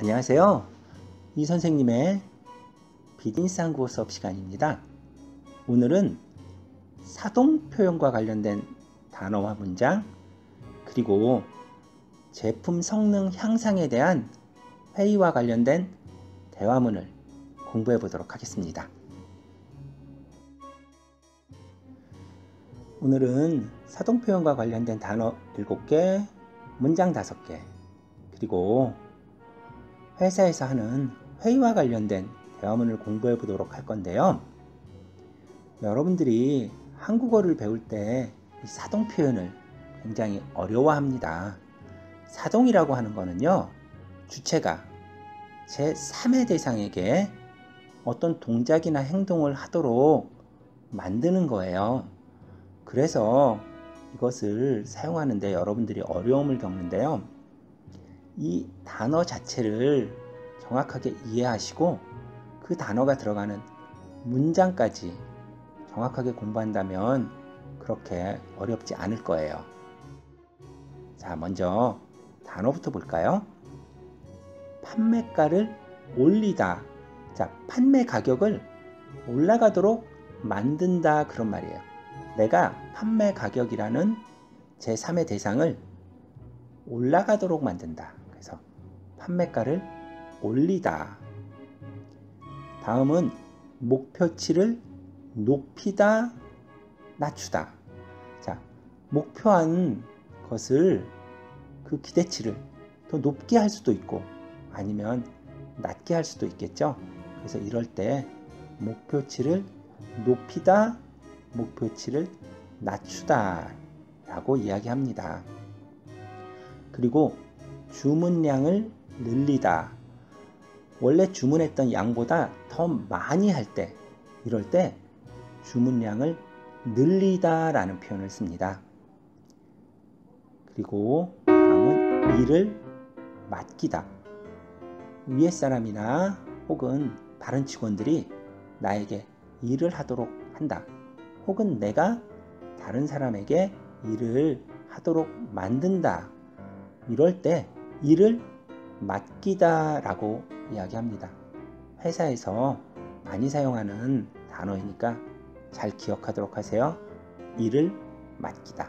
안녕하세요. 이 선생님의 비즈니스 한국어 수업 시간입니다. 오늘은 사동 표현과 관련된 단어와 문장, 그리고 제품 성능 향상에 대한 회의와 관련된 대화문을 공부해 보도록 하겠습니다. 오늘은 사동 표현과 관련된 단어 7개, 문장 5개, 그리고 회사에서 하는 회의와 관련된 대화문을 공부해 보도록 할 건데요. 여러분들이 한국어를 배울 때 이 사동 표현을 굉장히 어려워합니다. 사동이라고 하는 거는요, 주체가 제3의 대상에게 어떤 동작이나 행동을 하도록 만드는 거예요. 그래서 이것을 사용하는데 여러분들이 어려움을 겪는데요. 이 단어 자체를 정확하게 이해하시고 그 단어가 들어가는 문장까지 정확하게 공부한다면 그렇게 어렵지 않을 거예요. 자, 먼저 단어부터 볼까요? 판매가를 올리다. 자, 판매 가격을 올라가도록 만든다, 그런 말이에요. 내가 판매 가격이라는 제3의 대상을 올라가도록 만든다. 그래서 판매가를 올리다. 다음은 목표치를 높이다, 낮추다. 자, 목표한 것을, 그 기대치를 더 높게 할 수도 있고 아니면 낮게 할 수도 있겠죠. 그래서 이럴 때 목표치를 높이다, 목표치를 낮추다 라고 이야기합니다. 그리고 주문량을 늘리다. 원래 주문했던 양보다 더 많이 할 때, 이럴 때 주문량을 늘리다 라는 표현을 씁니다. 그리고 다음은 일을 맡기다. 위에 사람이나 혹은 다른 직원들이 나에게 일을 하도록 한다. 혹은 내가 다른 사람에게 일을 하도록 만든다. 이럴 때 일을 맡기다 라고 이야기합니다. 회사에서 많이 사용하는 단어이니까 잘 기억하도록 하세요. 일을 맡기다.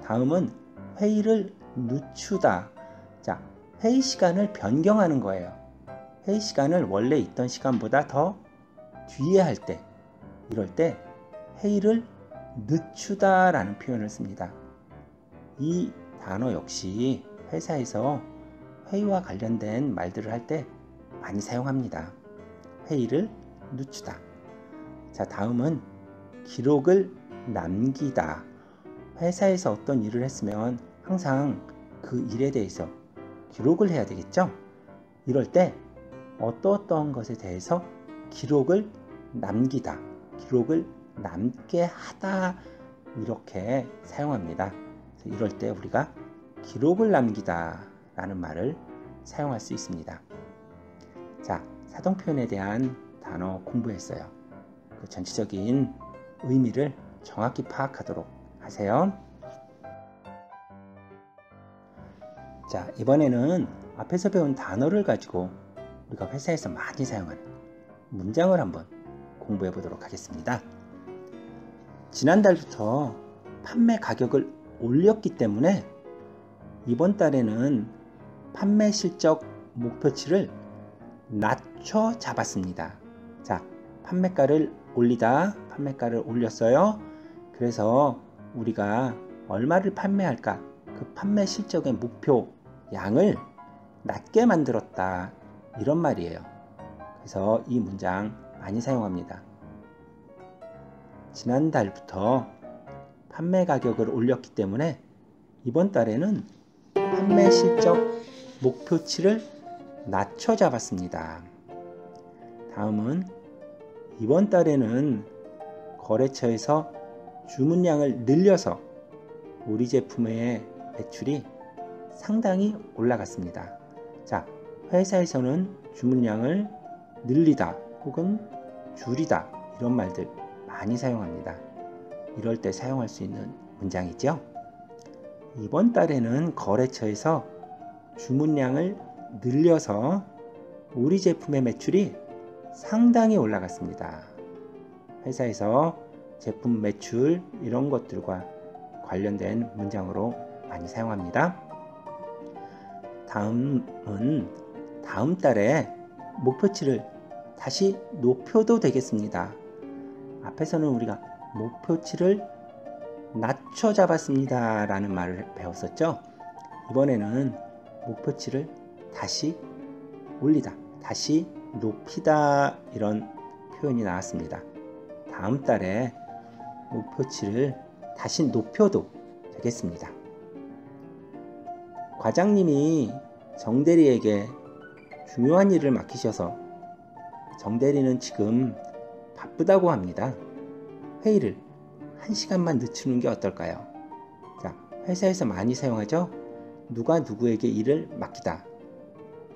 다음은 회의를 늦추다. 자, 회의 시간을 변경하는 거예요. 회의 시간을 원래 있던 시간보다 더 뒤에 할 때, 이럴 때 회의를 늦추다 라는 표현을 씁니다. 이 단어 역시 회사에서 회의와 관련된 말들을 할 때 많이 사용합니다. 회의를 늦추다. 자, 다음은 기록을 남기다. 회사에서 어떤 일을 했으면 항상 그 일에 대해서 기록을 해야 되겠죠? 이럴 때 어떠한 것에 대해서 기록을 남기다, 기록을 남게 하다, 이렇게 사용합니다. 이럴 때 우리가 기록을 남기다 라는 말을 사용할 수 있습니다. 자, 사동 표현에 대한 단어 공부했어요. 그 전체적인 의미를 정확히 파악하도록 하세요. 자, 이번에는 앞에서 배운 단어를 가지고 우리가 회사에서 많이 사용하는 문장을 한번 공부해 보도록 하겠습니다. 지난달부터 판매 가격을 올렸기 때문에 이번 달에는 판매 실적 목표치를 낮춰 잡았습니다. 자, 판매가를 올리다, 판매가를 올렸어요. 그래서 우리가 얼마를 판매할까, 그 판매 실적의 목표 양을 낮게 만들었다, 이런 말이에요. 그래서 이 문장 많이 사용합니다. 지난달부터 판매 가격을 올렸기 때문에 이번 달에는 판매 실적 목표치를 낮춰 잡았습니다. 다음은 이번 달에는 거래처에서 주문량을 늘려서 우리 제품의 매출이 상당히 올라갔습니다. 자, 회사에서는 주문량을 늘리다 혹은 줄이다, 이런 말들 많이 사용합니다. 이럴 때 사용할 수 있는 문장이죠. 이번 달에는 거래처에서 주문량을 늘려서 우리 제품의 매출이 상당히 올라갔습니다. 회사에서 제품 매출 이런 것들과 관련된 문장으로 많이 사용합니다. 다음은 다음 달에 목표치를 다시 높여도 되겠습니다. 앞에서는 우리가 목표치를 낮춰 잡았습니다 라는 말을 배웠었죠. 이번에는 목표치를 다시 올리다, 다시 높이다 이런 표현이 나왔습니다. 다음 달에 목표치를 다시 높여도 되겠습니다. 과장님이 정대리에게 중요한 일을 맡기셔서 정대리는 지금 바쁘다고 합니다. 회의를 1시간만 늦추는 게 어떨까요? 자, 회사에서 많이 사용하죠? 누가 누구에게 일을 맡기다.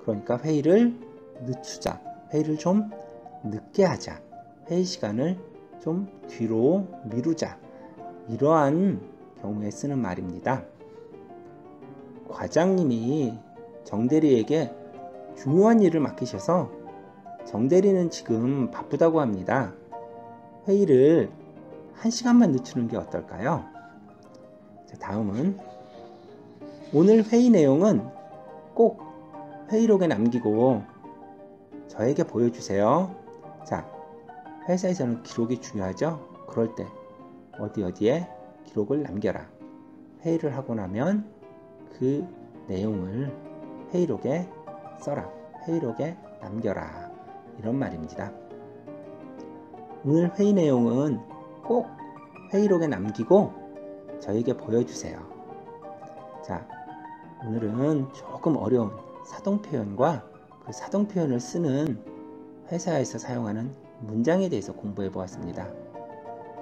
그러니까 회의를 늦추자. 회의를 좀 늦게 하자. 회의 시간을 좀 뒤로 미루자. 이러한 경우에 쓰는 말입니다. 과장님이 정대리에게 중요한 일을 맡기셔서 정대리는 지금 바쁘다고 합니다. 회의를 1시간만 늦추는 게 어떨까요? 자, 다음은 오늘 회의 내용은 꼭 회의록에 남기고 저에게 보여주세요. 자, 회사에서는 기록이 중요하죠? 그럴 때 어디에 기록을 남겨라. 회의를 하고 나면 그 내용을 회의록에 써라. 회의록에 남겨라. 이런 말입니다. 오늘 회의 내용은 꼭 회의록에 남기고 저에게 보여주세요. 자, 오늘은 조금 어려운 사동표현과 그 사동표현을 쓰는 회사에서 사용하는 문장에 대해서 공부해 보았습니다.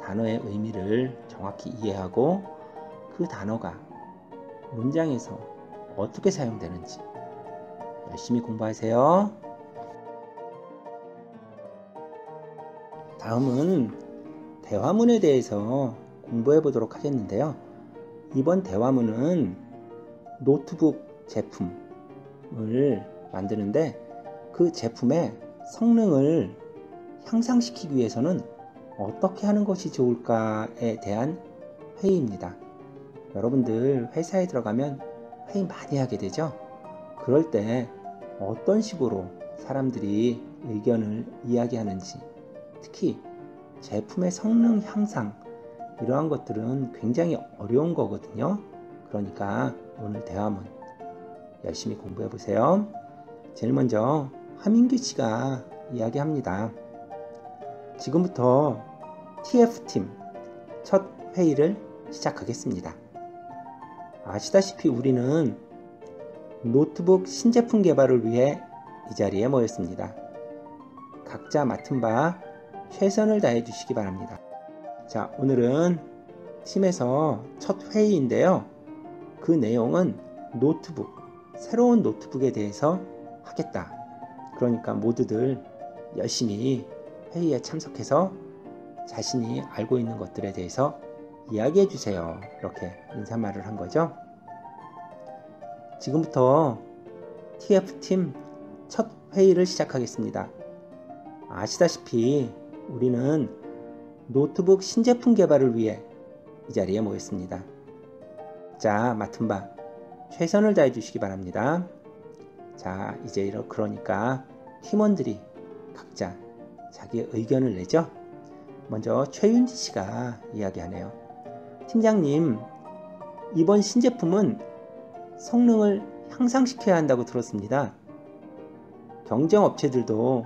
단어의 의미를 정확히 이해하고 그 단어가 문장에서 어떻게 사용되는지 열심히 공부하세요. 다음은 대화문에 대해서 공부해 보도록 하겠는데요. 이번 대화문은 노트북 제품을 만드는데 그 제품의 성능을 향상시키기 위해서는 어떻게 하는 것이 좋을까에 대한 회의입니다. 여러분들 회사에 들어가면 회의 많이 하게 되죠? 그럴 때 어떤 식으로 사람들이 의견을 이야기하는지, 특히 제품의 성능 향상 이러한 것들은 굉장히 어려운 거거든요. 그러니까 오늘 대화문 열심히 공부해 보세요. 제일 먼저 하민규 씨가 이야기합니다. 지금부터 TF팀 첫 회의를 시작하겠습니다. 아시다시피 우리는 노트북 신제품 개발을 위해 이 자리에 모였습니다. 각자 맡은 바 최선을 다해 주시기 바랍니다. 자, 오늘은 팀에서 첫 회의인데요. 그 내용은 노트북, 새로운 노트북에 대해서 하겠다. 그러니까 모두들 열심히 회의에 참석해서 자신이 알고 있는 것들에 대해서 이야기해 주세요. 이렇게 인사말을 한 거죠. 지금부터 TF팀 첫 회의를 시작하겠습니다. 아시다시피 우리는 노트북 신제품 개발을 위해 이 자리에 모였습니다. 자, 맡은 바 최선을 다해 주시기 바랍니다. 자, 이제 그러니까 팀원들이 각자 자기의 의견을 내죠. 먼저 최윤지 씨가 이야기하네요. 팀장님, 이번 신제품은 성능을 향상시켜야 한다고 들었습니다. 경쟁 업체들도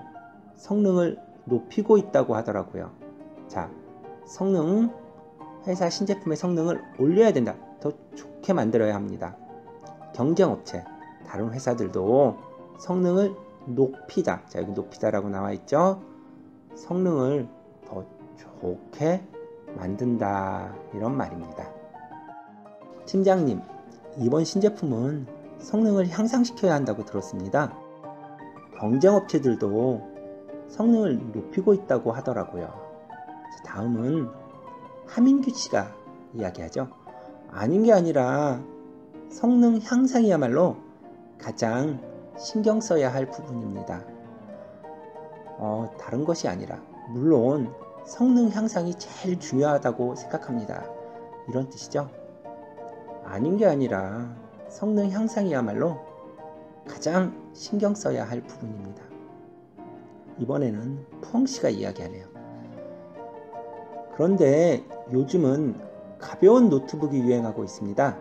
성능을 높이고 있다고 하더라고요. 자, 회사 신제품의 성능을 올려야 된다. 더 좋게 만들어야 합니다. 경쟁 업체, 다른 회사들도 성능을 높이다. 자, 여기 높이다라고 나와 있죠. 성능을 더 좋게 만든다. 이런 말입니다. 팀장님, 이번 신제품은 성능을 향상시켜야 한다고 들었습니다. 경쟁 업체들도 성능을 높이고 있다고 하더라고요. 자, 다음은 하민규 씨가 이야기하죠. 아닌 게 아니라 성능 향상이야말로 가장 신경 써야 할 부분입니다. 다른 것이 아니라 물론 성능 향상이 제일 중요하다고 생각합니다. 이런 뜻이죠? 아닌 게 아니라 성능 향상이야말로 가장 신경 써야 할 부분입니다. 이번에는 푸엉씨가 이야기하네요. 그런데 요즘은 가벼운 노트북이 유행하고 있습니다.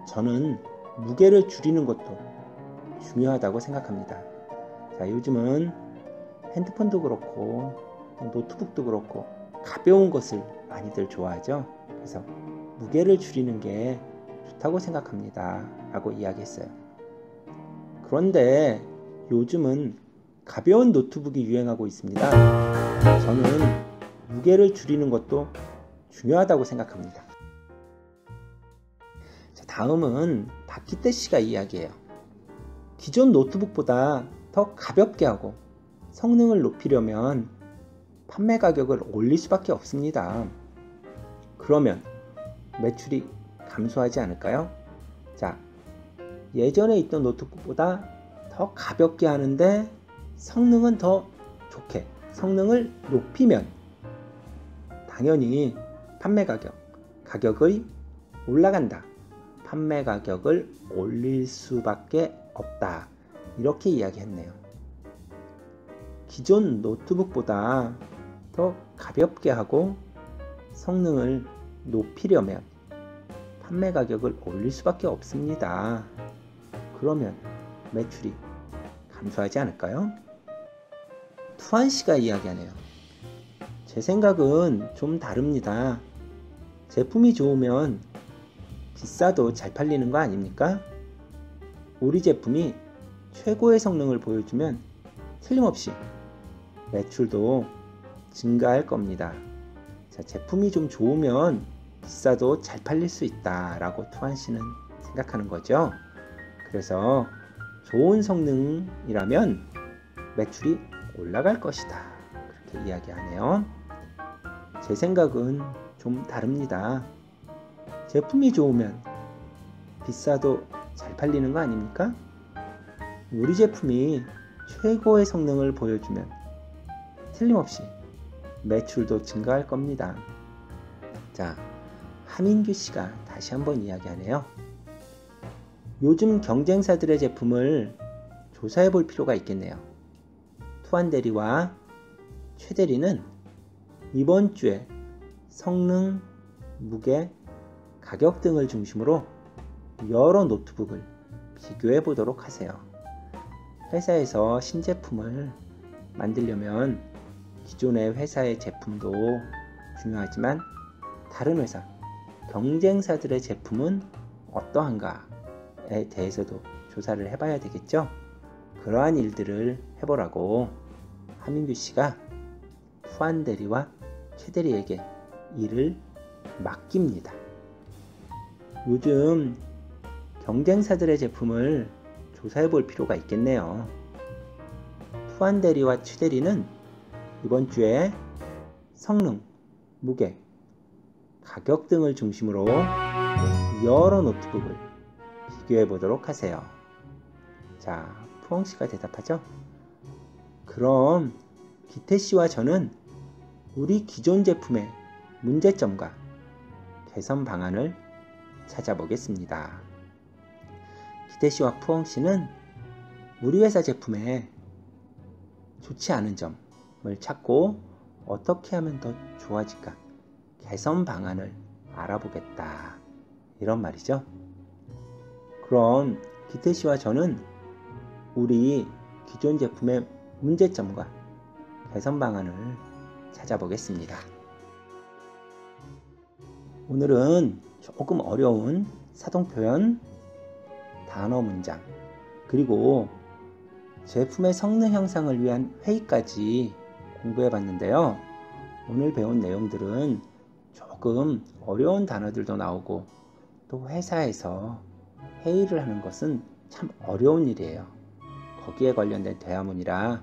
저는 무게를 줄이는 것도 중요하다고 생각합니다. 자, 요즘은 핸드폰도 그렇고 노트북도 그렇고 가벼운 것을 많이들 좋아하죠. 그래서 무게를 줄이는 게 좋다고 생각합니다 라고 이야기했어요. 그런데 요즘은 가벼운 노트북이 유행하고 있습니다. 저는 무게를 줄이는 것도 중요하다고 생각합니다. 자, 다음은 박기태씨가 이야기해요. 기존 노트북보다 더 가볍게 하고 성능을 높이려면 판매 가격을 올릴 수밖에 없습니다. 그러면 매출이 감소하지 않을까요? 자, 예전에 있던 노트북보다 더 가볍게 하는데 성능은 더 좋게 성능을 높이면 당연히 판매 가격이 올라간다. 판매 가격을 올릴 수밖에 없다. 이렇게 이야기했네요. 기존 노트북보다 더 가볍게 하고 성능을 높이려면 판매 가격을 올릴 수밖에 없습니다. 그러면 매출이 감소하지 않을까요? 투한씨가 이야기하네요. 제 생각은 좀 다릅니다. 제품이 좋으면 비싸도 잘 팔리는 거 아닙니까? 우리 제품이 최고의 성능을 보여주면 틀림없이 매출도 증가할 겁니다. 자, 제품이 좀 좋으면 비싸도 잘 팔릴 수 있다 라고 투한씨는 생각하는 거죠. 그래서 좋은 성능이라면 매출이 올라갈 것이다. 그렇게 이야기하네요. 제 생각은 좀 다릅니다. 제품이 좋으면 비싸도 잘 팔리는 거 아닙니까? 우리 제품이 최고의 성능을 보여주면 틀림없이 매출도 증가할 겁니다. 자, 하민규 씨가 다시 한번 이야기하네요. 요즘 경쟁사들의 제품을 조사해 볼 필요가 있겠네요. 투한 대리와 최 대리는 이번 주에 성능, 무게, 가격 등을 중심으로 여러 노트북을 비교해 보도록 하세요. 회사에서 신제품을 만들려면 기존의 회사의 제품도 중요하지만 다른 회사, 경쟁사들의 제품은 어떠한가에 대해서도 조사를 해봐야 되겠죠? 그러한 일들을 해보라고 하민규 씨가 투한 대리와 최 대리에게 일을 맡깁니다. 요즘 경쟁사들의 제품을 조사해 볼 필요가 있겠네요. 투한 대리와 최 대리는 이번 주에 성능, 무게, 가격 등을 중심으로 여러 노트북을 비교해 보도록 하세요. 자, 푸엉씨가 대답하죠. 그럼 기태씨와 저는 우리 기존 제품의 문제점과 개선 방안을 찾아보겠습니다. 기태씨와 푸엉씨는 우리 회사 제품에 좋지 않은 점을 찾고 어떻게 하면 더 좋아질까 개선 방안을 알아보겠다. 이런 말이죠. 그럼 기태씨와 저는 우리 기존 제품의 문제점과 개선 방안을 찾아보겠습니다. 오늘은 조금 어려운 사동표현, 단어 문장, 그리고 제품의 성능 향상을 위한 회의까지 공부해 봤는데요. 오늘 배운 내용들은 조금 어려운 단어들도 나오고 또 회사에서 회의를 하는 것은 참 어려운 일이에요. 거기에 관련된 대화문이라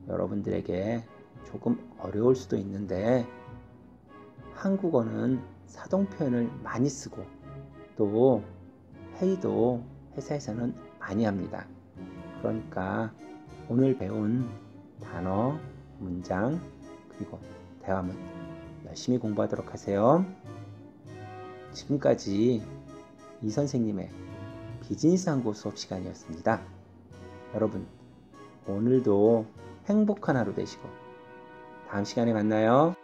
여러분들에게 조금 어려울 수도 있는데 한국어는 사동표현을 많이 쓰고 또 회의도 회사에서는 많이 합니다. 그러니까 오늘 배운 단어, 문장, 그리고 대화문 열심히 공부하도록 하세요. 지금까지 이 선생님의 비즈니스 한국어 수업 시간이었습니다. 여러분, 오늘도 행복한 하루 되시고 다음 시간에 만나요.